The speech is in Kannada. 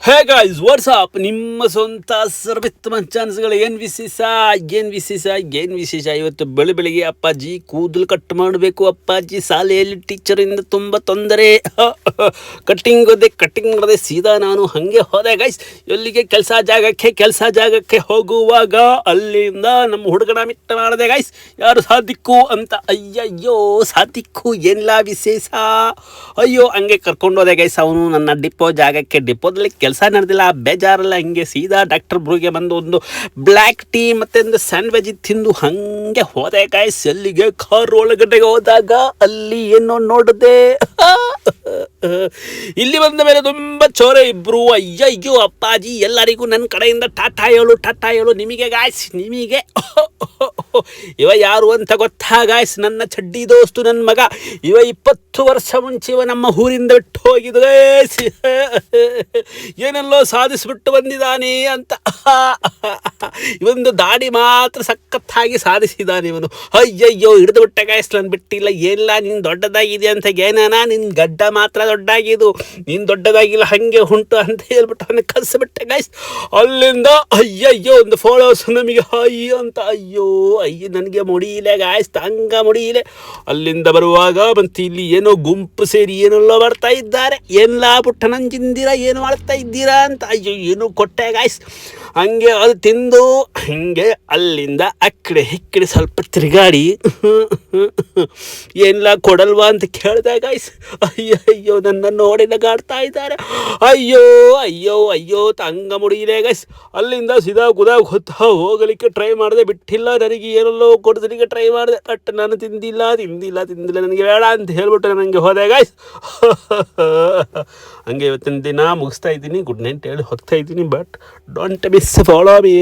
ಹೇ ಗಾಯ್ಸ್ ವಾಟ್ಸಪ್ ನಿಮ್ಮ ಸ್ವಂತ ಸರ್ವಿತ್ತಮ ಚಾನ್ಸ್ಗಳು ಏನು ವಿಶೇಷ ಇವತ್ತು ಬೆಳಿಗ್ಗೆ ಅಪ್ಪಾಜಿ ಕೂದಲು ಕಟ್ ಮಾಡಬೇಕು. ಅಪ್ಪಾಜಿ ಶಾಲೆಯಲ್ಲಿ ಟೀಚರಿಂದ ತುಂಬ ತೊಂದರೆ. ಕಟ್ಟಿಂಗ್ ಮಾಡದೆ ಸೀದಾ ನಾನು ಹಾಗೆ ಹೋದೆ ಗಾಯ್ಸ್. ಎಲ್ಲಿಗೆ ಕೆಲಸ ಜಾಗಕ್ಕೆ ಹೋಗುವಾಗ ಅಲ್ಲಿಂದ ನಮ್ಮ ಹುಡುಗನ ಮಿಟ್ಟ ಮಾಡಿದೆ ಗಾಯ್ಸ್. ಯಾರು ಸಾದಿಕ್ಕು ಅಂತ. ಅಯ್ಯಯ್ಯೋ ಸಾದಿಕ್ಕು ಏನಿಲ್ಲ ವಿಶೇಷ. ಅಯ್ಯೋ ಹಂಗೆ ಕರ್ಕೊಂಡು ಹೋದೆ ಗೈಸ್. ಅವನು ನನ್ನ ಡಿಪೋದಲ್ಲಿ ಕೆಲಸ ನಡೆದಿಲ್ಲ, ಬೇಜಾರಲ್ಲ. ಹಿಂಗೆ ಸೀದಾ ಡಾಕ್ಟರ್ ಬ್ರೂಗೆ ಬಂದು ಒಂದು ಬ್ಲ್ಯಾಕ್ ಟೀ ಮತ್ತು ಒಂದು ಸ್ಯಾಂಡ್ವಿಚ್ ತಿಂದು ಹಾಗೆ ಹೋದೆ ಗೈಸ್. ಎಲ್ಲಿಗೆ ಕಾರ್ ಒಳಗಡೆ ಹೋದಾಗ ಅಲ್ಲಿ ಏನೋ ನೋಡಿದೆ. ಇಲ್ಲಿ ಬಂದ ಮೇಲೆ ತುಂಬ ಚೋರೆ ಇಬ್ರು. ಅಯ್ಯಯ್ಯೋ ಅಪ್ಪಾಜಿ ಎಲ್ಲರಿಗೂ ನನ್ನ ಕಡೆಯಿಂದ ಟಾಟಾ ಹೇಳು ನಿಮಗೆ ಗಾಯ್ಸ್, ನಿಮಗೆ. ಇವ ಯಾರು ಅಂತ ಗೊತ್ತಾ ಗಾಯ್ಸ್? ನನ್ನ ಚಡ್ಡಿ ದೋಸ್ತು, ನನ್ನ ಮಗ. ಇವ 20 ವರ್ಷ ಮುಂಚೆ ಇವ ನಮ್ಮ ಊರಿಂದ ಬಿಟ್ಟು ಹೋಗಿದ್ದು ಗಾಯ್ಸ್. ಏನೆಲ್ಲೋ ಸಾಧಿಸಿಬಿಟ್ಟು ಬಂದಿದ್ದಾನೆ ಅಂತ. ಇವೊಂದು ದಾಡಿ ಮಾತ್ರ ಸಖತ್ತಾಗಿ ಸಾಧಿಸಿದ್ದಾನೆ ಇವನು. ಅಯ್ಯಯ್ಯೋ ಹಿಡಿದು ಬಿಟ್ಟ ಗಾಯ್ಸ್. ನಾನು ಬಿಟ್ಟಿಲ್ಲ, ಏನಿಲ್ಲ ನೀನು ದೊಡ್ಡದಾಗಿದೆ ಅಂತ. ಏನಾನ ನಿನ್ನ ಗಡ್ಡ ಮಾತ್ರ ದೊಡ್ಡಾಗಿದ್ದು, ನೀನು ದೊಡ್ಡದಾಗಿಲ್ಲ, ಹಾಗೆ ಉಂಟು ಅಂತ ಹೇಳ್ಬಿಟ್ಟು ಅವನಿಗೆ ಕಲಿಸ್ಬಿಟ್ಟೆ ಗಾಯ್ಸ್. ಅಲ್ಲಿಂದ ಅಯ್ಯಯ್ಯೋ ಒಂದು ಫಾಲೋವರ್ಸ್ ನಮಗೆ ಅಯ್ಯೋ ಅಂತ. ಅಯ್ಯೋ ನನಗೆ ಮುಡಿಯಿಲೆ ಗಾಯ್ಸ್, ತಂಗ ಮುಡಿಯಿಲೆ. ಅಲ್ಲಿಂದ ಬರುವಾಗ ಮತ್ತು ಇಲ್ಲಿ ಏನೋ ಗುಂಪು ಸೇರಿ ಏನೆಲ್ಲ ಮಾಡ್ತಾ ಇದ್ದಾರೆ. ಏನೆಲ್ಲ ಪುಟ್ಟ ನಂಜಿಂದಿರ ಏನು ಮಾಡ್ತಾ ಇದ್ದೀರಾ ಅಂತ. ಅಯ್ಯೋ ಏನು ಕೊಟ್ಟೆ ಗಾಯ್ಸ್. ಹಂಗೆ ಅದು ತಿಂದು ಹಂಗೆ ಅಲ್ಲಿಂದ ಅಕ್ಕಡೆ ಹಿಕ್ಕಡೆ ಸ್ವಲ್ಪ ತಿರುಗಾಡಿ ಏನಿಲ್ಲ ಕೊಡಲ್ವಾ ಅಂತ ಕೇಳಿದೆ ಗಾಯ್ಸ್. ಅಯ್ಯೋ ನನ್ನ ನೋಡಿ ನಗಾಡ್ತಾ ಇದ್ದಾರೆ. ಅಯ್ಯೋ ತಂಗ ಮುಡಿಯಿಲೆ ಗಾಯ್ಸ್. ಅಲ್ಲಿಂದ ಸೀದಾ ಗೊತ್ತಾ ಹೋಗಲಿಕ್ಕೆ ಟ್ರೈ ಮಾಡಿದೆ, ಬಿಟ್ಟಿಲ್ಲ. ನನಗೆ ಏನಲ್ಲೋ ಕೊಡೋದಕ್ಕೆ ಟ್ರೈ ಮಾಡಿದೆ, ಬಟ್ ನಾನು ತಿಂದಿಲ್ಲ. ನನಗೆ ಬೇಡ ಅಂತ ಹೇಳ್ಬಿಟ್ಟು ನನಗೆ ಹೋದೆ ಗಾಯ್ಸ್. ಹಂಗೆ ಇವತ್ತಿನ ದಿನ ಮುಗಿಸ್ತಾ ಇದ್ದೀನಿ. ಗುಡ್ ನೈಟ್ ಹೇಳಿ ಹೋಗ್ತಾ ಇದ್ದೀನಿ. But don't miss follow me.